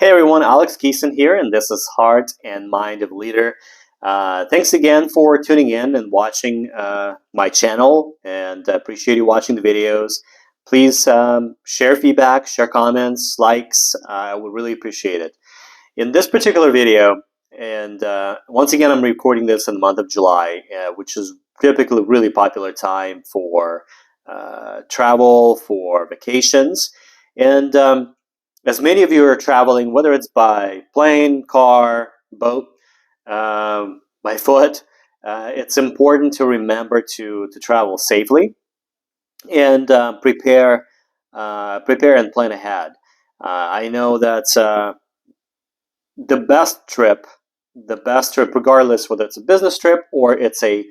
Hey everyone, Alex Keeson here, and this is Heart and Mind of a Leader. Thanks again for tuning in and watching my channel, and appreciate you watching the videos. Please share feedback, share comments, likes. I would really appreciate it. In this particular video, and once again, I'm recording this in the month of July, which is typically a really popular time for travel, for vacations, and as many of you are traveling, whether it's by plane, car, boat, by foot, it's important to remember to travel safely and prepare and plan ahead. I know that the best trip, regardless whether it's a business trip or it's a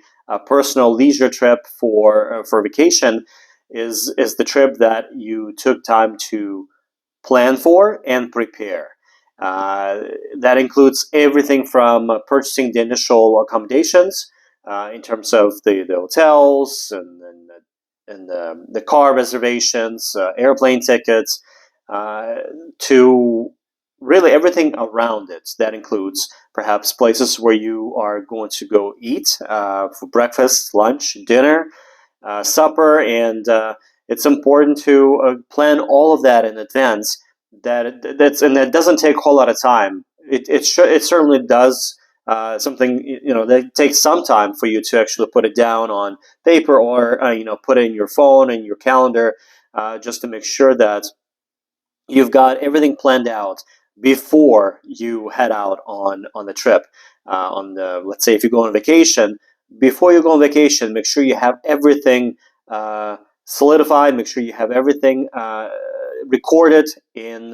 personal leisure trip for vacation, is the trip that you took time to plan for and prepare. That includes everything from purchasing the initial accommodations in terms of the hotels and the car reservations, airplane tickets, to really everything around it. That includes perhaps places where you are going to go eat for breakfast, lunch, dinner, supper, and it's important to plan all of that in advance. That doesn't take a whole lot of time. It certainly does something that takes some time for you to actually put it down on paper or put it in your phone and your calendar, just to make sure that you've got everything planned out before you head out on the trip. Let's say if you go on vacation, before you go on vacation, make sure you have everything solidified. Make sure you have everything recorded in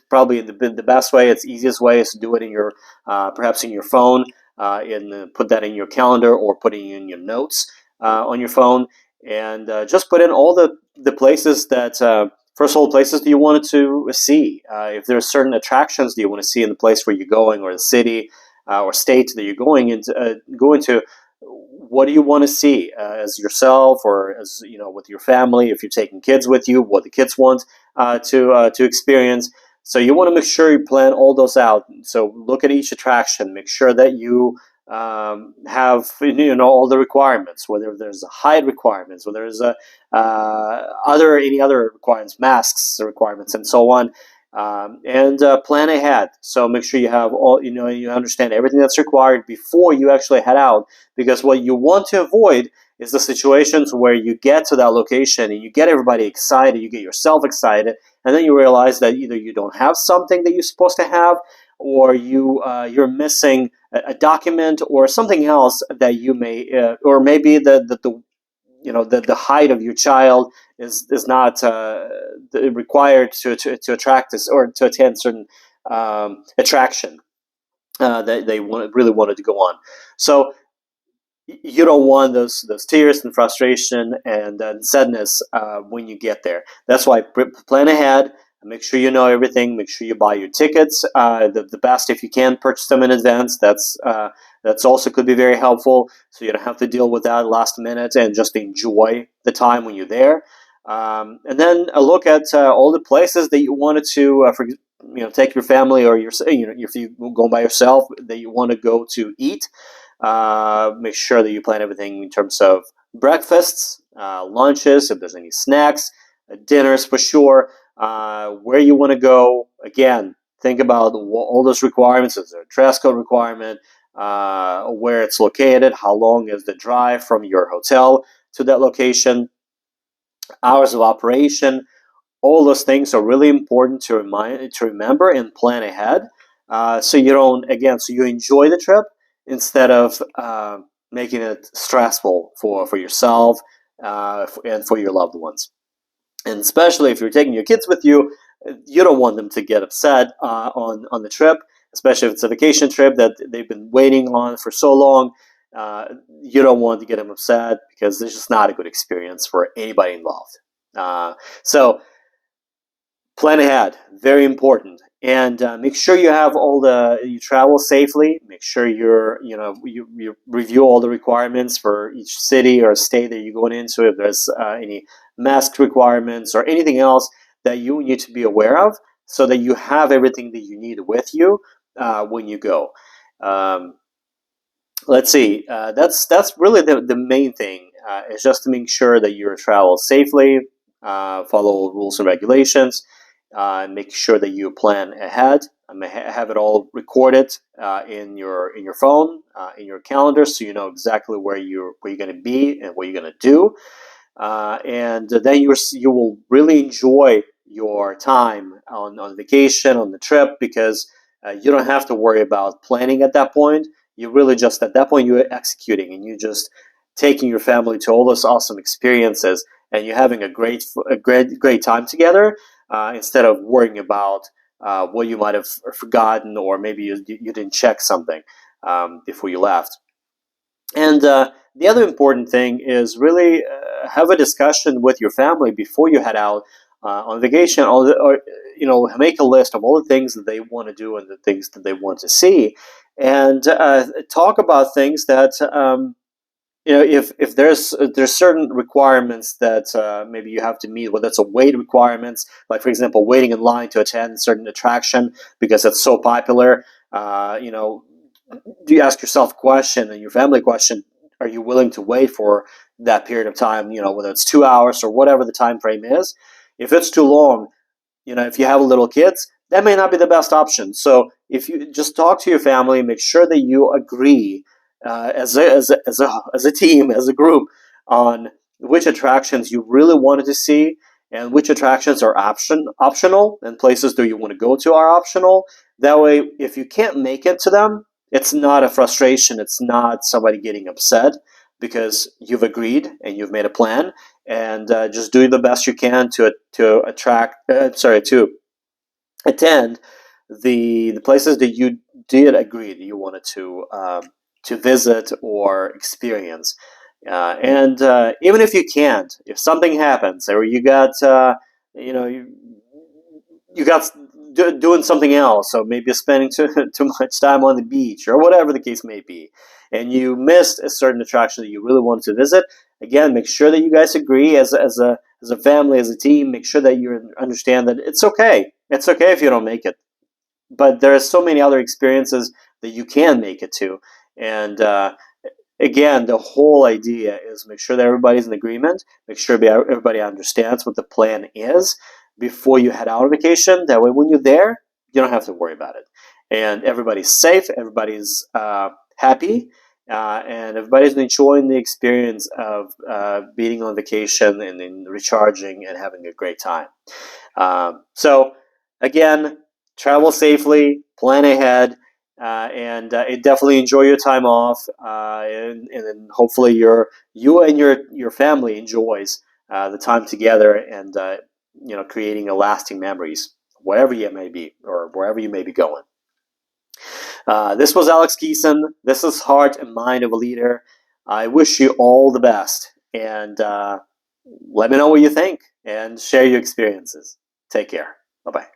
probably the best way. It's the easiest way is to do it in your perhaps in your phone. Put that in your calendar or put it in your notes on your phone, and just put in all the places that. First of all, places that you wanted to see. If there are certain attractions that you want to see in the place where you're going, or the city or state that you're going into, what do you want to see as yourself, or as with your family? If you're taking kids with you, what the kids want to experience. So you want to make sure you plan all those out. So look at each attraction. Make sure that you have all the requirements, whether there's a height requirements, whether there's any other requirements, masks requirements, and so on, and plan ahead. So make sure you have all you understand everything that's required before you actually head out, because what you want to avoid is the situations where you get to that location and you get everybody excited, you get yourself excited, and then you realize that either you don't have something that you're supposed to have, or you're missing a document or something else that you may, or maybe the height of your child is not required to attract this or to attend certain attraction that they really wanted to go on. So you don't want those tears and frustration and sadness when you get there. That's why plan ahead. Make sure you know everything. Make sure you buy your tickets. The best, if you can, purchase them in advance. That's also could be very helpful, so you don't have to deal with that last minute and just enjoy the time when you're there. And then look at all the places that you wanted to, take your family, or if you go by yourself, that you want to go to eat. Make sure that you plan everything in terms of breakfasts, lunches, if there's any snacks, dinners for sure. Where you want to go, again, think about all those requirements. Is there a dress code requirement? Where it's located? How long is the drive from your hotel to that location? Hours of operation. All those things are really important to remember and plan ahead, so you enjoy the trip instead of making it stressful for yourself and for your loved ones. And especially if you're taking your kids with you, you don't want them to get upset on the trip, especially if it's a vacation trip that they've been waiting on for so long. You don't want to get them upset, because it's just not a good experience for anybody involved. So plan ahead, very important, and make sure you have you travel safely. Make sure you review all the requirements for each city or state that you're going into. If there's any mask requirements or anything else that you need to be aware of, so that you have everything that you need with you when you go. Um, let's see. That's really the main thing. Is just to make sure that you travel safely, follow rules and regulations, and make sure that you plan ahead. Have it all recorded in your phone, in your calendar, so you know exactly where you're going to be and what you're going to do, and then you will really enjoy your time on vacation, on the trip, because you don't have to worry about planning at that point. You really just at that point you're executing, and you just taking your family to all those awesome experiences, and you're having a great time together, instead of worrying about what you might have forgotten, or maybe you didn't check something before you left. And the other important thing is really have a discussion with your family before you head out on vacation, or make a list of all the things that they want to do and the things that they want to see, and talk about things that if there's certain requirements that maybe you have to meet, whether it's a weight requirements, like for example waiting in line to attend a certain attraction because it's so popular. Do you ask yourself a question and your family question, are you willing to wait for that period of time, whether it's 2 hours or whatever the time frame is? If it's too long, if you have little kids, that may not be the best option. So if you just talk to your family, make sure that you agree as a team, as a group, on which attractions you really wanted to see and which attractions are optional, and places that you want to go to are optional. That way, if you can't make it to them, it's not a frustration. It's not somebody getting upset, because you've agreed and you've made a plan, and just doing the best you can to attend the places that you did agree that you wanted to visit or experience. And even if you can't, if something happens, or you got doing something else, so maybe spending too much time on the beach or whatever the case may be, and you missed a certain attraction that you really wanted to visit, again, make sure that you guys agree as a family, as a team. Make sure that you understand that it's okay. It's okay if you don't make it, but there are so many other experiences that you can make it to. And again, the whole idea is make sure that everybody's in agreement, make sure everybody understands what the plan is before you head out on vacation. That way, when you're there, you don't have to worry about it. And everybody's safe, everybody's happy, and everybody's enjoying the experience of being on vacation and then recharging and having a great time. So, again, travel safely, plan ahead, and definitely enjoy your time off, and then hopefully you and your family enjoys the time together, and creating a lasting memories wherever you may be or wherever you may be going. This was Alex Keeson. This is Heart and Mind of a Leader. I wish you all the best, and let me know what you think and share your experiences. Take care. Bye bye.